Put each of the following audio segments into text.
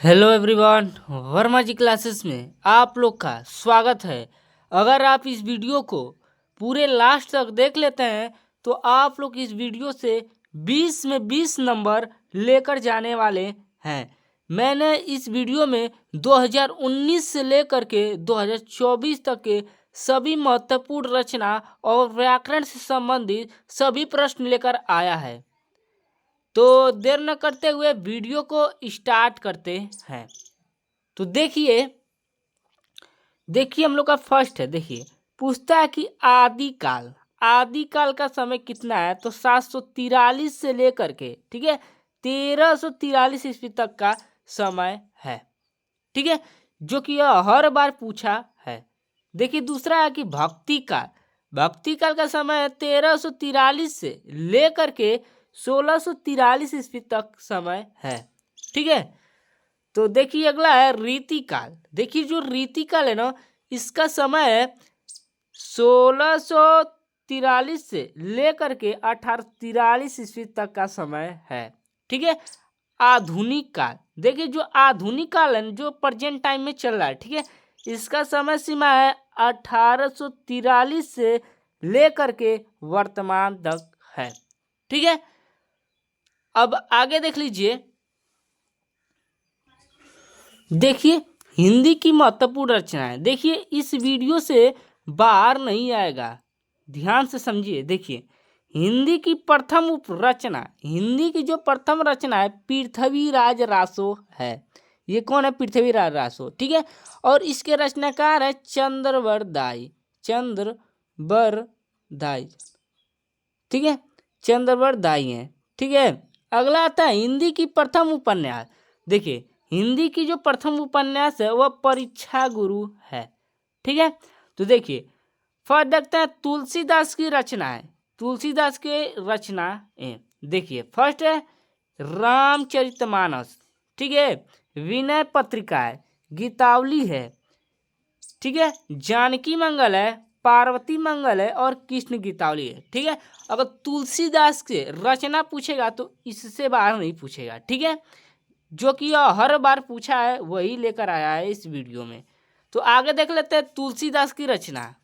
Hello everyone, Verma जी classes में आप लोग का स्वागत है। अगर आप इस वीडियो को पूरे लास्ट तक देख लेते हैं तो आप लोग इस वीडियो से 20 में 20 नंबर लेकर जाने वाले हैं। मैंने इस वीडियो में 2019 से लेकर के 2024 तक के सभी महत्वपूर्ण रचना और व्याकरण से संबंधित सभी प्रश्न लेकर आया है। तो देर न करते हुए वीडियो को स्टार्ट करते हैं। तो देखिए देखिए हम लोग का फर्स्ट है। देखिए पूछता है कि आदिकाल का समय कितना है। तो 743 से लेकर के ठीक है 1343 ईस्वी तक का समय है। ठीक है, जो कि यह हर बार पूछा है। देखिए दूसरा है कि भक्ति काल का समय है 1343 से लेकर के 1643 ईस्वी तक समय है। ठीक है, तो देखिए अगला है रीतिकाल। देखिए जो रीतिकाल है ना, इसका समय है 1643 से लेकर के 1843 ईस्वी तक का समय है। ठीक है, आधुनिक काल। देखिए जो आधुनिक काल है जो प्रेजेंट टाइम में चल रहा है, ठीक है, इसका समय सीमा है 1843 से लेकर के वर्तमान तक है। ठीक है, अब आगे देख लीजिए। देखिए हिंदी की महत्वपूर्ण रचनाएं। देखिए इस वीडियो से बाहर नहीं आएगा, ध्यान से समझिए। देखिए हिंदी की हिंदी की जो प्रथम रचना है पृथ्वीराज रासो है। ये कौन है? पृथ्वीराज रासो। ठीक है, और इसके रचनाकार है चंद्रवरदाई। ठीक है, चंद्रवरदाई है। ठीक है, अगला आता है हिंदी की प्रथम उपन्यास। देखिए हिंदी की जो प्रथम उपन्यास है वह परीक्षा गुरु है। ठीक है, तो देखिए फर्स्ट देखते हैं तुलसीदास की रचना है। तुलसीदास के रचना है। देखिए फर्स्ट है रामचरितमानस। ठीक है, विनय पत्रिका है, गीतावली है। ठीक है, जानकी मंगल है, पार्वती मंगल है और कृष्ण गीतावली है। ठीक है, अगर तुलसीदास के रचना पूछेगा तो इससे बाहर नहीं पूछेगा। ठीक है, जो कि यह हर बार पूछा है वही लेकर आया है इस वीडियो में। तो आगे देख लेते हैं तुलसीदास की रचना।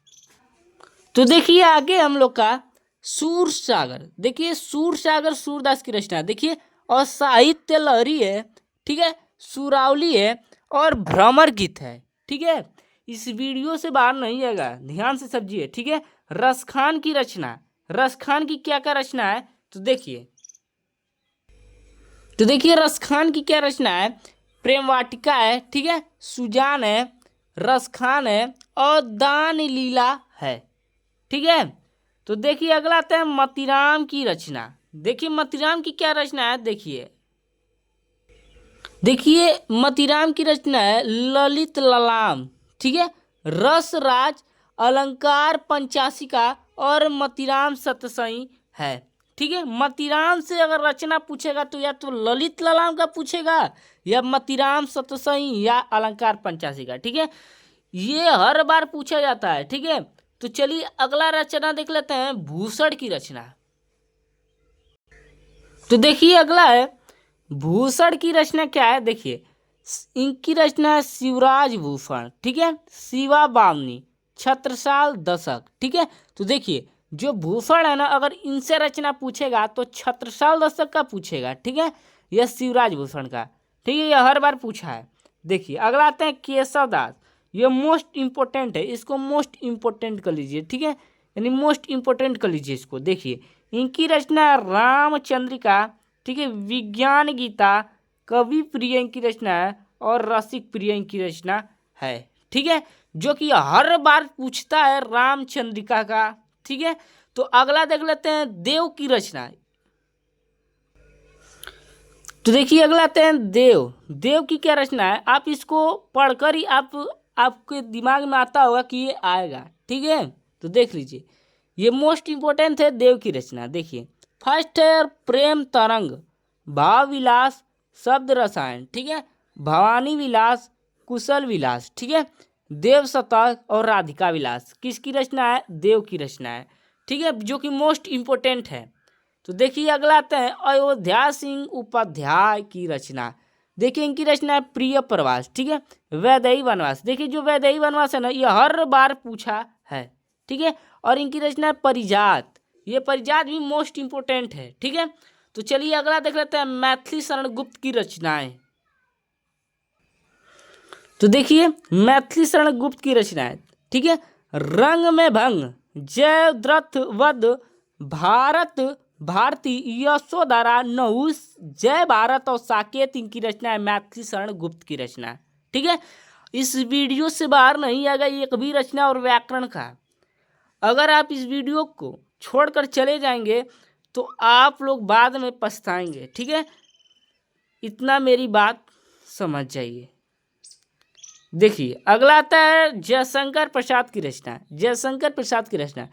तो देखिए आगे हम लोग का सूरसागर। देखिए सूरसागर सूरदास की रचना। देखिए और साहित्य लहरी है। ठीक है, सुरावली है और भ्रमर गीत है। ठीक है, इस वीडियो से बाहर नहीं आएगा, ध्यान से समझिए। ठीक है, रसखान की रचना। रसखान की क्या क्या रचना है तो देखिए रसखान की क्या रचना है। प्रेम वाटिका है। ठीक है, सुजान है, रसखान है और दान लीला है। ठीक है, तो देखिए अगला आता है मतीराम की रचना। देखिए मतीराम की क्या रचना है। देखिए मतीराम की रचना है ललित ललाम। ठीक है, रस राज, अलंकार पंचाशिका और मतीराम सतसई है। ठीक है, मतीराम से अगर रचना पूछेगा तो या तो ललित ललाम का पूछेगा या मतीराम सतसई या अलंकार पंचाशिका। ठीक है, ये हर बार पूछा जाता है। ठीक है, तो चलिए अगला रचना देख लेते हैं भूषण की रचना। तो देखिए अगला है भूषण की रचना क्या है। देखिए इनकी रचना है शिवराज भूषण। ठीक है, शिवा बामनी, छत्रसाल दशक। ठीक है, तो देखिए जो भूषण है ना, अगर इनसे रचना पूछेगा तो छत्रसाल दशक का पूछेगा। ठीक है, यह शिवराज भूषण का। ठीक है, यह हर बार पूछा है। देखिए अगला आते हैं केशव दास। ये मोस्ट इंपोर्टेंट है, इसको मोस्ट इंपोर्टेंट कर लीजिए। ठीक है, यानी मोस्ट इंपोर्टेंट कर लीजिए इसको। देखिए इनकी रचना रामचंद्रिका। ठीक है, विज्ञान गीता, कवि प्रिय इनकी रचना है और रसिक प्रिय इनकी रचना है। ठीक है, जो कि हर बार पूछता है रामचंद्रिका का। ठीक है, तो अगला देख लेते हैं देव की रचना। तो देखिए अगला आते हैं देव की क्या रचना है। आप इसको पढ़कर ही आपके दिमाग में आता होगा कि ये आएगा। ठीक है, तो देख लीजिए ये मोस्ट इंपोर्टेंट है देव की रचना। देखिए फर्स्ट है प्रेम तरंग, भाव विलास, शब्द रसायन। ठीक है, भवानी विलास, कुशल विलास। ठीक है, देव शतक और राधिका विलास किसकी रचना है? देव की रचना है। ठीक है, जो कि मोस्ट इंपोर्टेंट है। तो देखिए अगला आते हैं अयोध्या सिंह उपाध्याय की रचना। देखिए इनकी रचना है प्रिय प्रवास, ठीक है। वैदेही वनवास, देखिए जो वैदेही वनवास है ना ये हर बार पूछा है, ठीक है। और इनकी रचना है परिजात, ये परिजात भी मोस्ट इंपोर्टेंट है, ठीक है। तो चलिए अगला देख लेते हैं मैथिली शरण गुप्त की रचनाएं। तो देखिए मैथिली शरण गुप्त की रचनाएं, ठीक है। रंग में भंग, जय द्रथ वध, भारत भारती, यशोधरा, नहुस, जय भारत और साकेत, इनकी रचना है मैथिली शरण गुप्त की रचना, ठीक है। इस वीडियो से बाहर नहीं आएगा एक भी रचना और व्याकरण का। अगर आप इस वीडियो को छोड़कर चले जाएंगे तो आप लोग बाद में पछताएंगे, ठीक है। इतना मेरी बात समझ जाइए। देखिए अगला आता है जयशंकर प्रसाद की रचना, जयशंकर प्रसाद की रचना।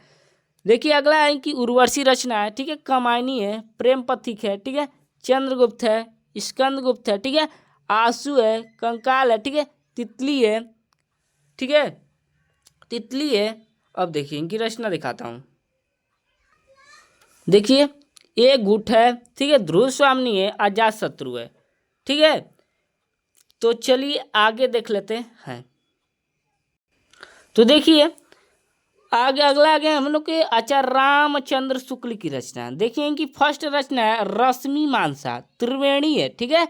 देखिए अगला है कि उर्वशी रचना है, ठीक है। कमायनी है, प्रेम पथिक है, ठीक है। चंद्रगुप्त है, स्कंदगुप्त है, ठीक है। आंसू है, कंकाल है, ठीक है। तितली है, ठीक है, तितली है। अब देखिए इनकी रचना दिखाता हूँ। देखिए एक गुट है, ठीक है। ध्रुव स्वामी है, अजात शत्रु है, ठीक है। तो चलिए आगे देख लेते हैं। तो देखिए आगे अगला आगे हम लोग के आचार्य रामचंद्र शुक्ल की रचना। देखिए इनकी फर्स्ट रचना है रश्मि मानसा, त्रिवेणी है, ठीक है।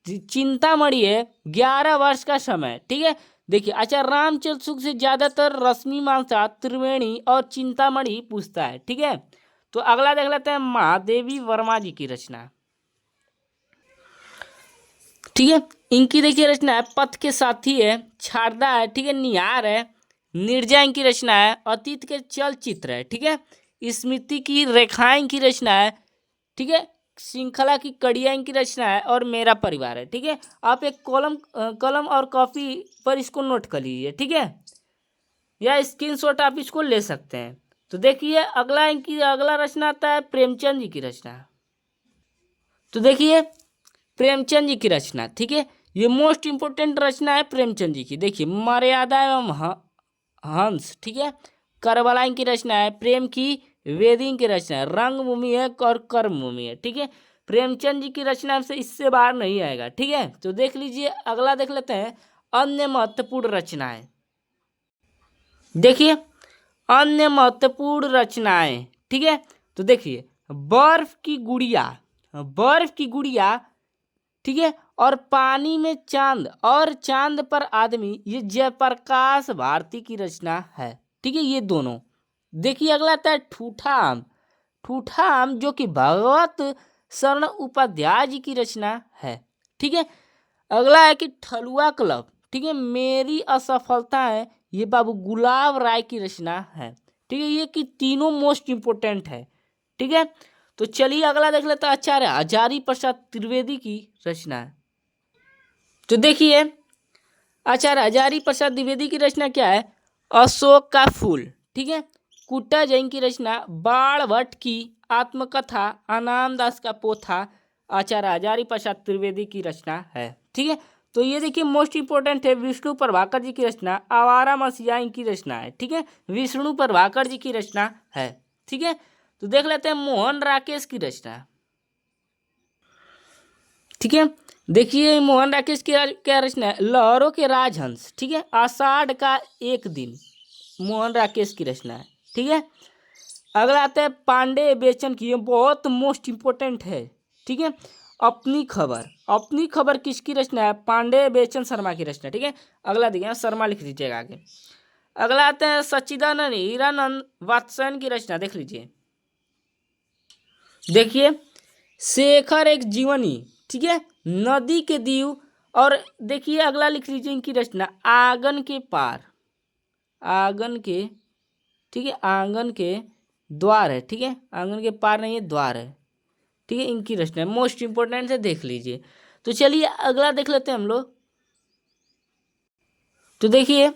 चिंतामणि है, 11 वर्ष का समय, ठीक है। देखिए आचार्य रामचंद्र शुक्ल से ज्यादातर रश्मि मानसा, त्रिवेणी और चिंतामणि पूछता है, ठीक है। तो अगला देख लेते हैं महादेवी वर्मा जी की रचना, ठीक है। इनकी देखिए रचना है पथ के साथी है, शारदा है, ठीक है। निहार है, निर्जा इनकी रचना है। अतीत के चलचित्र है, ठीक है। स्मृति की रेखाएं इनकी रचना है, ठीक है। श्रृंखला की कड़ियाँ इनकी रचना है और मेरा परिवार है, ठीक है। आप एक कलम और कॉपी पर इसको नोट कर लीजिए, ठीक है, या स्क्रीनशॉट आप इसको ले सकते हैं। तो देखिए अगला इनकी अगला रचना आता है प्रेमचंद जी की रचना। तो देखिए प्रेमचंद जी की रचना, ठीक है। ये मोस्ट इंपोर्टेंट रचना है प्रेमचंद जी की। देखिए मर्यादा एवं हंस, ठीक है। करबला इनकी रचना है। प्रेम की वेदी इनकी रचना है। रंगभूमि है और कर्मभूमि है, ठीक है। प्रेमचंद जी की रचना से इससे बाहर नहीं आएगा, ठीक है। तो देख लीजिए अगला देख लेते हैं अन्य महत्वपूर्ण रचनाएं। देखिए अन्य महत्वपूर्ण रचनाएं, ठीक है। तो देखिए बर्फ की गुड़िया, बर्फ की गुड़िया, ठीक है। और पानी में चांद और चांद पर आदमी, ये जयप्रकाश भारती की रचना है, ठीक है। ये दोनों। देखिए अगला आता है ठूठा आम, ठूठा आम जो कि भगवत शरण उपाध्याय जी की रचना है, ठीक है। अगला है कि ठलुआ क्लब, ठीक है। मेरी असफलता है, ये बाबू गुलाब राय की रचना है, ठीक है। ये कि तीनों मोस्ट इंपोर्टेंट है, ठीक है। तो चलिए अगला देख लेते हैं आचार्य हजारी प्रसाद त्रिवेदी की रचना है। तो देखिए आचार्य हजारी प्रसाद द्विवेदी की रचना क्या है, अशोक का फूल, ठीक है। कुट्टा जैन की रचना बाण भट्ट की आत्मकथा, अनामदास का पोथा, आचार्य हजारी प्रसाद त्रिवेदी की रचना है, ठीक है। तो ये देखिए मोस्ट इंपोर्टेंट है विष्णु प्रभाकर जी की रचना आवारा मसीहा इनकी रचना है, ठीक है। विष्णु प्रभाकर जी की रचना है, ठीक है। तो देख लेते हैं मोहन राकेश की रचना, ठीक है। देखिए मोहन राकेश की क्या रचना है, लहरों के राजहंस, ठीक है। आषाढ़ का एक दिन, मोहन राकेश की रचना है, ठीक है। अगला आता है पांडे बेचन की, ये बहुत मोस्ट इंपोर्टेंट है, ठीक है। अपनी खबर, अपनी खबर किसकी रचना है, पांडे बेचन शर्मा की रचना, ठीक है। अगला देखिए शर्मा लिख लीजिएगा आगे। अगला आता है सच्चिदानंद हीरानंद वात्स्यन की रचना, देख लीजिए। देखिए शेखर एक जीवनी, ठीक है। नदी के दीव। और देखिए अगला लिख लीजिए इनकी रचना आंगन के पार, आंगन के, ठीक है। आंगन के द्वार है, ठीक है। आंगन के पार नहीं है, द्वार है, ठीक है। इनकी रचना मोस्ट इंपोर्टेंट है, देख लीजिए। तो चलिए अगला देख लेते हैं हम लोग। तो देखिए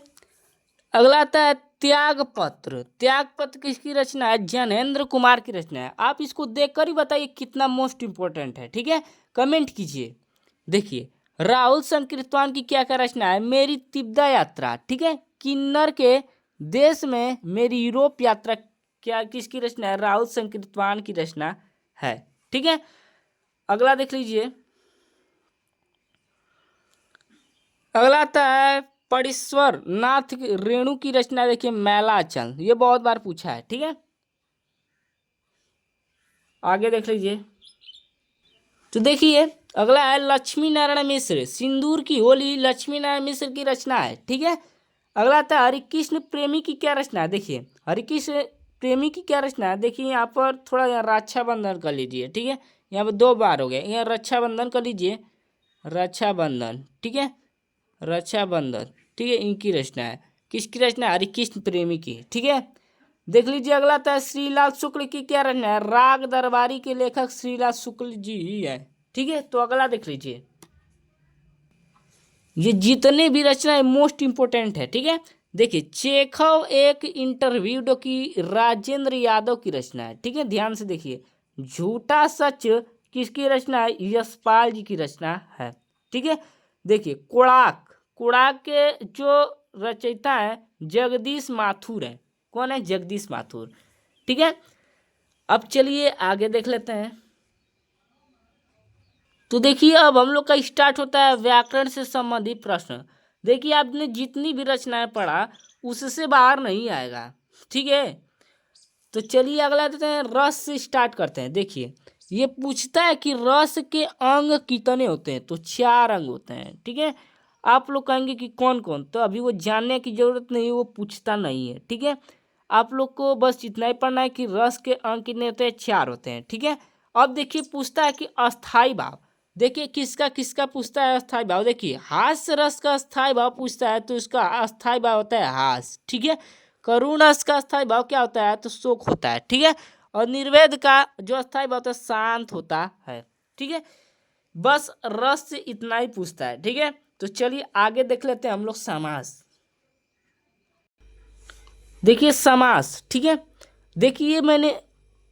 अगला आता है त्याग पत्र, त्याग पत्र किसकी रचना है, ज्ञानेंद्र कुमार की रचना है। आप इसको देखकर ही बताइए कितना मोस्ट इंपोर्टेंट है, ठीक है। कमेंट कीजिए। देखिए राहुल संकीर्तन की क्या क्या रचना है, मेरी तिब्बत यात्रा, ठीक है। किन्नर के देश में मेरी यूरोप यात्रा, क्या किसकी रचना है, राहुल संकीर्तन की रचना है, ठीक है। अगला देख लीजिए। अगला आता है परीश्वर नाथ रेणु की रचना, देखिए मैलाचल, ये बहुत बार पूछा है, ठीक है। आगे देख लीजिए। तो देखिए अगला है लक्ष्मी नारायण मिश्र, सिंदूर की होली लक्ष्मी नारायण मिश्र की रचना है, ठीक है। अगला आता है हरिकृष्ण प्रेमी की क्या रचना है, देखिए हरिकृष्ण प्रेमी की क्या रचना है। देखिए यहाँ पर थोड़ा यहाँ रक्षाबंधन कर लीजिए, ठीक है। यहाँ पर दो बार हो गए, यहाँ रक्षाबंधन कर लीजिए, रक्षाबंधन, ठीक है, रक्षाबंधन, ठीक है, इनकी रचना है। किसकी रचना है, हरिकृष्ण प्रेमी की, ठीक है। देख लीजिए अगला था श्रीलाल शुक्ल की क्या रचना है, राग दरबारी के लेखक श्रीलाल शुक्ल जी ही है, ठीक है। तो अगला देख लीजिए, ये जितने भी रचना है मोस्ट इंपोर्टेंट है, ठीक है। देखिए चेखव एक इंटरव्यू की राजेंद्र यादव की रचना है, ठीक है, ध्यान से देखिए। झूठा सच किसकी रचना है, यशपाल जी की रचना है, ठीक है। देखिए कोणार्क, कोणार्क के जो रचयिता है जगदीश माथुर है, कौन है, जगदीश माथुर, ठीक है। अब चलिए आगे देख लेते हैं। तो देखिए अब हम लोग का स्टार्ट होता है व्याकरण से संबंधित प्रश्न। देखिए आपने जितनी भी रचनाएं पढ़ा उससे बाहर नहीं आएगा, ठीक है। तो चलिए अगला देते हैं, रस से स्टार्ट करते हैं। देखिए ये पूछता है कि रस के अंग कितने होते हैं, तो 4 अंग होते हैं, ठीक है। आप लोग कहेंगे कि कौन कौन, तो अभी वो जानने की जरूरत नहीं है, वो पूछता नहीं है, ठीक है। आप लोग को बस इतना ही पढ़ना है कि रस के अंग कितने होते हैं, 4 होते हैं, ठीक है। अब देखिए पूछता है कि अस्थाई भाव, देखिए किसका किसका पूछता है अस्थाई भाव। देखिए हास्य रस का अस्थाई भाव पूछता है तो इसका अस्थाई भाव होता है हास, ठीक है। करुण रस का अस्थाई भाव क्या होता है, तो शोक होता है, ठीक है। और निर्वेद का जो अस्थाई भाव होता है शांत होता है, ठीक है। बस रस से इतना ही पूछता है, ठीक है। तो चलिए आगे देख लेते हैं हम लोग समास। देखिए समास, ठीक है। देखिए मैंने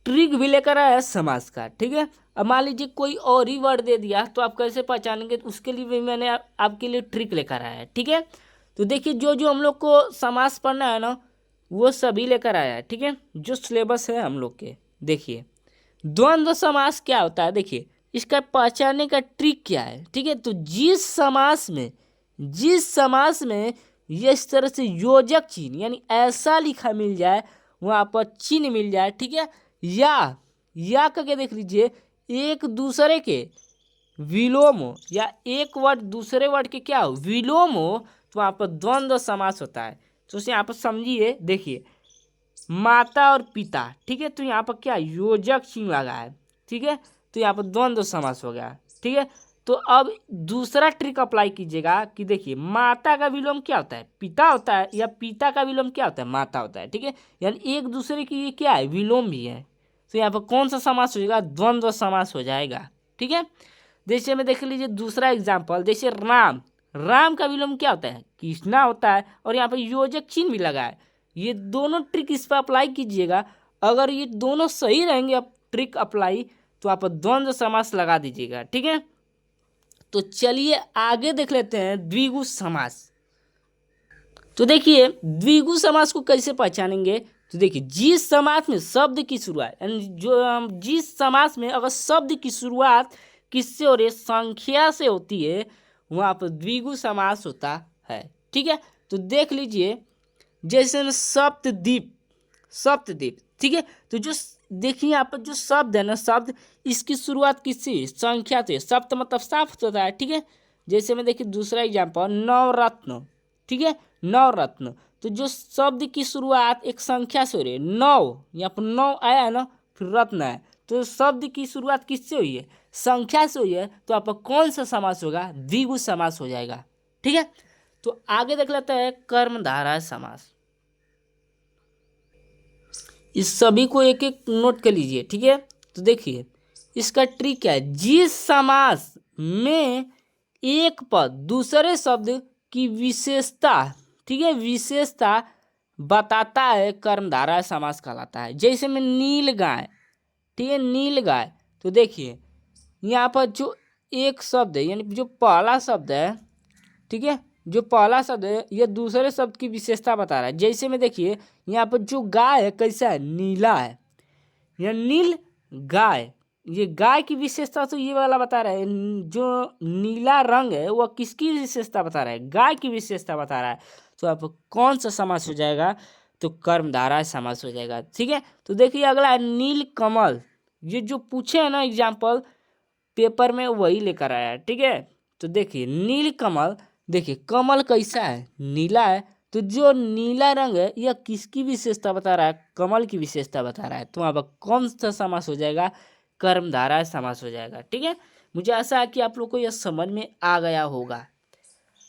ट्रिक भी लेकर आया है समास का, ठीक है। अब मान लीजिए कोई और ही वर्ड दे दिया तो आप कैसे पहचानेंगे, तो उसके लिए भी मैंने आपके लिए ट्रिक लेकर आया है, ठीक है। तो देखिए जो जो हम लोग को समास पढ़ना है ना वो सभी लेकर आया है, ठीक है, जो सिलेबस है हम लोग के। देखिए द्वंद्व समास क्या होता है, देखिए इसका पहचानने का ट्रिक क्या है, ठीक है। तो जिस समास में ये इस तरह से योजक चिन्ह यानी ऐसा लिखा मिल जाए, वहाँ पर चिन्ह मिल जाए, ठीक है, या करके देख लीजिए एक दूसरे के विलोम हो या एक वर्ड दूसरे वर्ड के क्या हो विलोम हो, तो वहाँ पर द्वंद्व समास होता है। तो उसे यहाँ पर समझिए, देखिए माता और पिता, ठीक है, तो यहाँ पर क्या योजक चिन्ह लगा है, ठीक है, तो यहाँ पर द्वंद्व समास हो गया, ठीक है। तो अब दूसरा ट्रिक अप्लाई कीजिएगा कि देखिए माता का विलोम क्या होता है, पिता होता है, या पिता का विलोम क्या होता है, माता होता है, ठीक है। यानी एक दूसरे की ये क्या है विलोम भी है, तो यहाँ पर कौन सा समास हो जाएगा, द्वंद्व समास हो जाएगा, ठीक है। जैसे में देख लीजिए दूसरा एग्जाम्पल, जैसे राम, राम का विलोम क्या होता है, कृष्णा होता है, और यहाँ पर योजक चिन्ह भी लगा है। ये दोनों ट्रिक इस पर अप्लाई कीजिएगा, अगर ये दोनों सही रहेंगे अब ट्रिक अप्लाई, तो आप द्वंद्व समास लगा दीजिएगा, ठीक है। तो चलिए आगे देख लेते हैं द्विगु समास। तो देखिए द्विगु समास को कैसे पहचानेंगे, तो देखिए जिस समास में शब्द की शुरुआत यानी जिस समास में अगर शब्द की शुरुआत किससे हो रही है, संख्या से होती है, वहाँ पर द्विगु समास होता है, ठीक है। तो देख लीजिए जैसे में सप्तद्वीप, सप्तद्वीप, ठीक है। तो जो देखिए यहाँ पर जो शब्द है ना, शब्द इसकी शुरुआत किससे, संख्या से, सप्त मतलब साफ होता है, ठीक है। जैसे में देखिए दूसरा एग्जाम्पल नवरत्न, ठीक है, नवरत्न, तो जो शब्द की शुरुआत एक संख्या से हो रही है, 9, यहाँ पर 9 आया है ना, फिर रत्न है, तो शब्द की शुरुआत किससे हुई है, संख्या से हुई है, तो आप कौन सा समास होगा, द्विगु समास हो जाएगा, ठीक है। तो आगे देख लेते हैं कर्मधारय समास। इस सभी को एक एक नोट कर लीजिए, ठीक है। तो देखिए इसका ट्रिक क्या है, जिस समास में एक पद दूसरे शब्द की विशेषता, ठीक है, विशेषता बताता है, कर्मधारय समास कहलाता है। जैसे में नील गाय, ठीक है, नील गाय, तो देखिए यहाँ पर जो एक शब्द है यानी जो पहला शब्द है, ठीक है, जो पहला शब्द है यह दूसरे शब्द की विशेषता बता रहा है। जैसे में देखिए यहाँ पर जो गाय है कैसा है, नीला है, यह नील गाय, ये गाय की विशेषता तो ये वाला बता रहा है, जो नीला रंग है वह किसकी विशेषता बता रहा है, गाय की विशेषता बता रहा है। तो आप कौन सा समास हो जाएगा, तो कर्मधारय समास हो जाएगा। ठीक है, तो देखिए अगला है नील कमल। ये जो पूछे है ना एग्जाम्पल पेपर में वही लेकर आया है। ठीक है, तो देखिए नील कमल, देखिए कमल कैसा है, नीला है, तो जो नीला रंग है यह किसकी विशेषता बता रहा है, कमल की विशेषता बता रहा है। तो वहाँ पर कौन सा समास हो जाएगा, कर्मधारय समास हो जाएगा। ठीक है, मुझे आशा है कि आप लोग को यह समझ में आ गया होगा।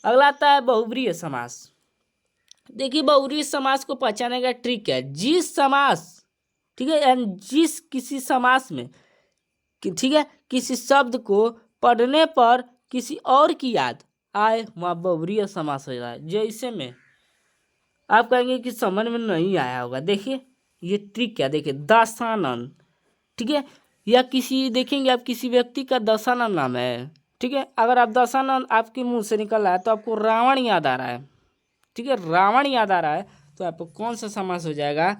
अगला आता है बहुव्रीहि समास। देखिए बहुव्रीहि समास को पहचानने का ट्रिक है, जिस समास, ठीक है, यानी जिस किसी समास में ठीक है किसी शब्द को पढ़ने पर किसी और की याद आए वहाँ बहुव्रीहि समास हो जाए। जैसे में आप कहेंगे कि समझ में नहीं आया होगा, देखिए ये ट्रिक क्या, देखिए दशानन, ठीक है, या किसी देखेंगे आप किसी व्यक्ति का दशानन नाम है। ठीक है, अगर आप दशानन आपके मुंह से निकल रहा है तो आपको रावण याद आ रहा है। ठीक है, रावण याद आ रहा है, तो आपको कौन सा समास हो जाएगा,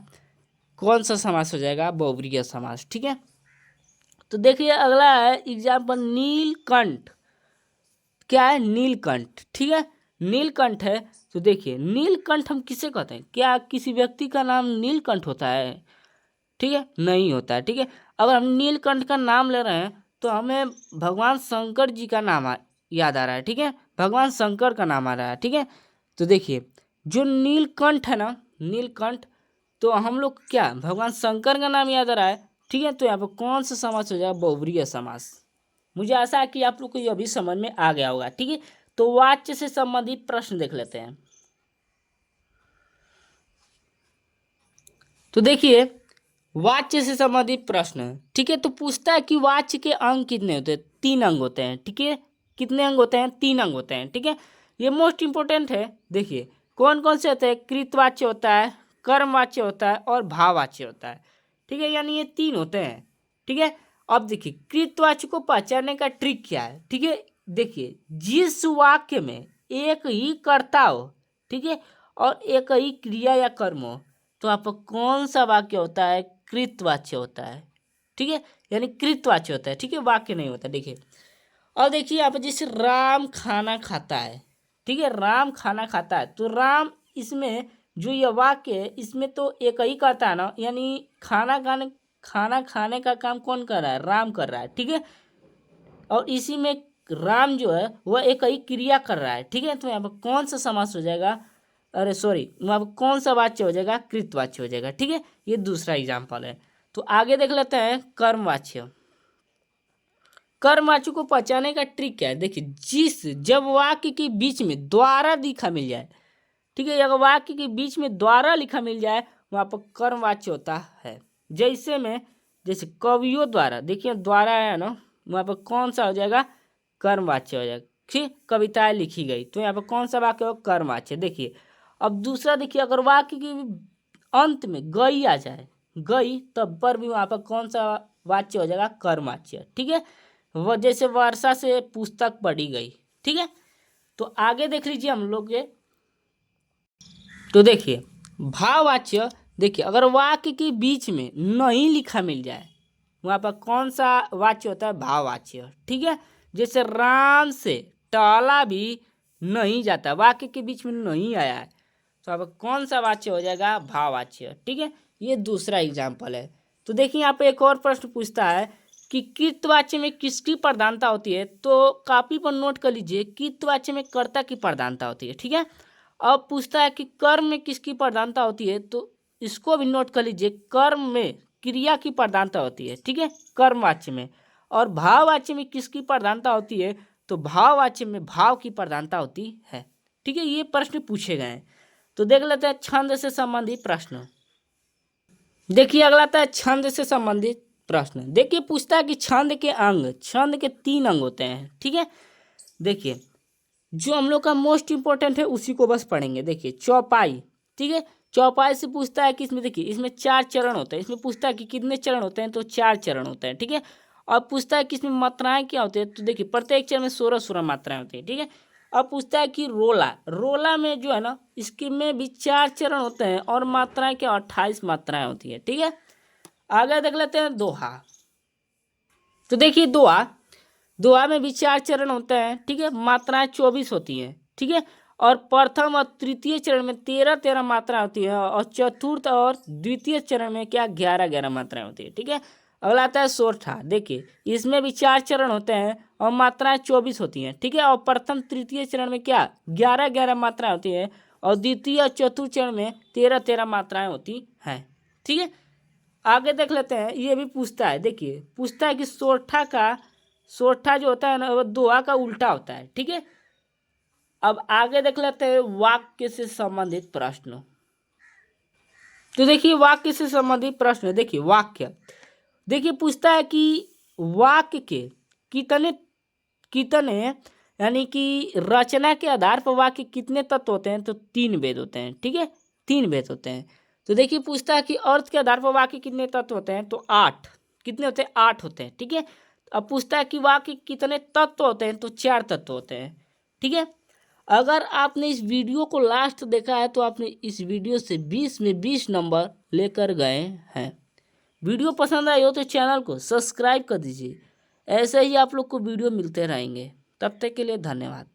कौन सा समास हो जाएगा, बहुव्रीहि समास। ठीक है, तो देखिए अगला है एग्जाम्पल नीलकंठ। क्या है, नीलकंठ। ठीक है, नीलकंठ है, तो देखिए नीलकंठ हम किसे कहते हैं, क्या किसी व्यक्ति का नाम नीलकंठ होता है, ठीक है, नहीं होता है। ठीक है, अगर हम नीलकंठ का नाम ले रहे हैं तो हमें भगवान शंकर जी का नाम याद आ रहा है। ठीक है, भगवान शंकर का नाम आ रहा है। ठीक है, तो देखिए जो नीलकंठ है ना, नीलकंठ, तो हम लोग क्या भगवान शंकर का नाम याद आ रहा है। ठीक है, तो यहाँ पर कौन सा समास हो जाएगा, बहुव्रीहि समास। मुझे आशा है कि आप लोग को यह भी समझ में आ गया होगा। ठीक है, तो वाच्य से संबंधित प्रश्न देख लेते हैं। तो देखिए वाच्य से संबंधित प्रश्न, ठीक है, तो पूछता है कि वाच्य के अंग कितने होते हैं, 3 अंग होते हैं। ठीक है, कितने अंग होते हैं, 3 अंग होते हैं। ठीक है, ये मोस्ट इंपोर्टेंट है। देखिए कौन कौन से होते हैं, कृतवाच्य होता है, कर्मवाच्य होता है और भाववाच्य होता है। ठीक है, यानी ये 3 होते हैं। ठीक है, अब देखिए कृतवाच्य को पहचानने का ट्रिक क्या है। ठीक है, देखिए जिस वाक्य में एक ही कर्ता हो, ठीक है, और एक ही क्रिया या कर्म हो, तो आपका कौन सा वाक्य होता है, कृतवाच्य होता है। ठीक है, यानी कृतवाच्य होता है। ठीक है, वाक्य नहीं होता। देखिए और देखिए यहाँ पे जैसे राम खाना खाता है, ठीक है, राम खाना खाता है, तो राम इसमें जो यह वाक्य है इसमें तो एक ही करता है ना, यानी खाना खाने का काम कौन कर रहा है, राम कर रहा है। ठीक है, और इसी में राम जो है वह एक ही क्रिया कर रहा है। ठीक है, तो यहाँ पर कौन सा समास हो जाएगा, अरे सॉरी, वहाँ पर कौन सा वाच्य हो जाएगा, कृतवाच्य हो जाएगा। ठीक है, ये दूसरा एग्जाम्पल है। तो आगे देख लेते हैं कर्मवाच्य। कर्मवाच्य को पहचानने का ट्रिक क्या है, देखिए जब वाक्य के बीच में द्वारा लिखा मिल जाए, ठीक है, अगर वाक्य के बीच में द्वारा लिखा मिल जाए वहाँ पर कर्मवाच्य होता है। जैसे कवियों द्वारा, देखिए द्वारा है ना, वहाँ पर कौन सा हो जाएगा, कर्मवाच्य हो जाएगा। ठीक, कविताएं लिखी गई, तो यहाँ पर कौन सा वाक्य हो, कर्मवाच्य। देखिए अब दूसरा, देखिए अगर वाक्य के अंत में गई आ जाए, गई, तब पर भी वहाँ पर कौन सा वाच्य हो जाएगा, कर्मवाच्य। ठीक है, वह जैसे वर्षा से पुस्तक पढ़ी गई। ठीक है, तो आगे देख लीजिए हम लोग के, तो देखिए भाववाच्य, देखिए अगर वाक्य के बीच में नहीं लिखा मिल जाए वहाँ पर कौन सा वाच्य होता है, भाववाच्य। ठीक है, जैसे राम से टाला भी नहीं जाता, वाक्य के बीच में नहीं आया है, तो अब कौन सा वाच्य हो जाएगा, भाववाच्य। ठीक है, ये दूसरा एग्जाम्पल है। तो देखिए यहाँ पे एक और प्रश्न पूछता है कि कृतवाच्य में किसकी प्रधानता होती है, तो कॉपी पर नोट कर लीजिए, कृतवाच्य में कर्ता की प्रधानता होती है। ठीक है, अब पूछता है कि कर्म में किसकी प्रधानता होती है, तो इसको भी नोट कर लीजिए, कर्म में क्रिया की प्रधानता होती है। ठीक है, कर्मवाच्य में। और भाववाच्य में किसकी प्रधानता होती है, तो भाववाच्य में भाव की प्रधानता होती है। ठीक है, ये प्रश्न पूछे गए हैं। तो देख लेते हैं छंद से संबंधित प्रश्न। देखिए अगला आता है छंद से संबंधित प्रश्न। देखिए पूछता है कि छंद के अंग, छंद के 3 अंग होते हैं। ठीक है, देखिए जो हम लोग का मोस्ट इंपॉर्टेंट है उसी को बस पढ़ेंगे। देखिए चौपाई, ठीक है, चौपाई से पूछता है कि इसमें देखिए इसमें 4 चरण होते हैं, इसमें पूछता है कि कितने चरण होते हैं, तो 4 चरण होते हैं। ठीक है, और पूछता है कि इसमें मात्राएं क्या होती है, तो देखिए प्रत्येक चरण में 16 मात्राएं होती है। ठीक है, अब पूछता है कि रोला, रोला में जो है ना इसके में भी 4 चरण होते हैं और मात्राएं क्या, 28 मात्राएं होती है। ठीक है, आगे देख लेते हैं दोहा। तो देखिए दोहा, दोहा में भी 4 चरण होते हैं, ठीक है। मात्राएं 24 होती हैं, ठीक है। और प्रथम और तृतीय चरण में 13-13 मात्राएं होती है, और चतुर्थ और द्वितीय चरण में क्या 11-11 मात्राएं होती है, ठीक है। अगला आता है सोरठा। देखिए इसमें भी 4 चरण होते हैं और मात्राएं 24 होती हैं, ठीक है। और प्रथम तृतीय चरण में क्या 11-11 मात्राएं होती हैं, और द्वितीय और चतुर्थ चरण में 13-13 मात्राएं होती हैं, ठीक है। आगे देख लेते हैं, ये भी पूछता है, देखिए पूछता है कि सोरठा जो होता है ना वो दोहा का उल्टा होता है, ठीक है। अब आगे देख लेते हैं वाक्य से संबंधित प्रश्न। तो देखिए वाक्य से संबंधित प्रश्न, देखिए वाक्य, देखिए पूछता है कि वाक्य के कितने कितने यानी कि रचना के आधार पर वाक्य कितने तत्व होते हैं, तो 3 भेद होते हैं, ठीक है। 3 भेद होते हैं। तो देखिए पूछता है कि अर्थ के आधार पर वाक्य कितने तत्व होते हैं, तो 8 कितने होते हैं, 8 होते हैं, ठीक है। अब पूछता है कि वाक्य कितने तत्व होते हैं, तो 4 तत्व होते हैं, ठीक है। अगर आपने इस वीडियो को लास्ट देखा है तो आपने इस वीडियो से 20 में 20 नंबर लेकर गए हैं। वीडियो पसंद आई हो तो चैनल को सब्सक्राइब कर दीजिए। ऐसे ही आप लोग को वीडियो मिलते रहेंगे। तब तक के लिए धन्यवाद।